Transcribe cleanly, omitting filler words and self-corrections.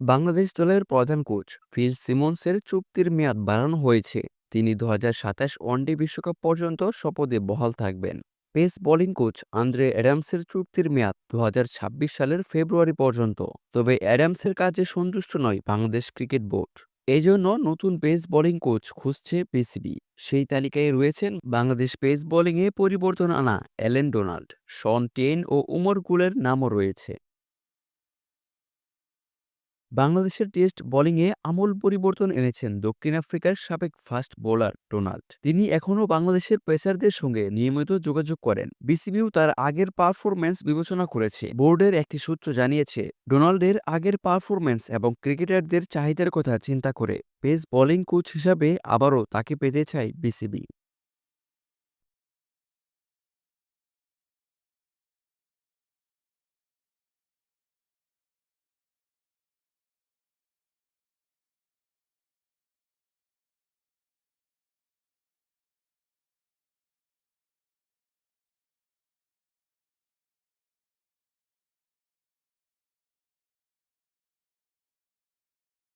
বাংলাদেশ দলের প্রধান coach Phil সিমন্সের চুক্তির মেয়াদ বাড়ানো হয়েছে। তিনি ২০২৭ ওয়ানডে বিশ্বকাপ পর্যন্ত শপথে বহাল থাকবেন। পেস বোলিং কোচ আন্দ্রে অ্যাডামসের চুক্তির মেয়াদ ২০২৬ সালের ফেব্রুয়ারি পর্যন্ত। তবে অ্যাডামসের কাজে সন্তুষ্ট নয় বাংলাদেশ ক্রিকেট বোর্ড। এজন্য নতুন পেস বোলিং কোচ খুঁজছে বিসিবি। সেই তালিকায় রয়েছেন বাংলাদেশ পেস বোলিংয়ে পরিবর্তন আনা অ্যালেন ডোনাল্ড, শন টেন ও উমর গুলের নামও রয়েছে। বাংলাদেশের টেস্ট বোলিংয়ে আমূল পরিবর্তন এনেছেন দক্ষিণ আফ্রিকার সাবেক ফাস্ট বোলার ডোনাল্ড। তিনি এখনও বাংলাদেশের পেসারদের সঙ্গে নিয়মিত যোগাযোগ করেন। বিসিবিও তার আগের পারফরম্যান্স বিবেচনা করেছে। বোর্ডের একটি সূত্র জানিয়েছে, ডোনাল্ডের আগের পারফরম্যান্স এবং ক্রিকেটারদের চাহিদার কথা চিন্তা করে পেস বোলিং কোচ হিসাবে আবারও তাকে পেতে চায় বিসিবি।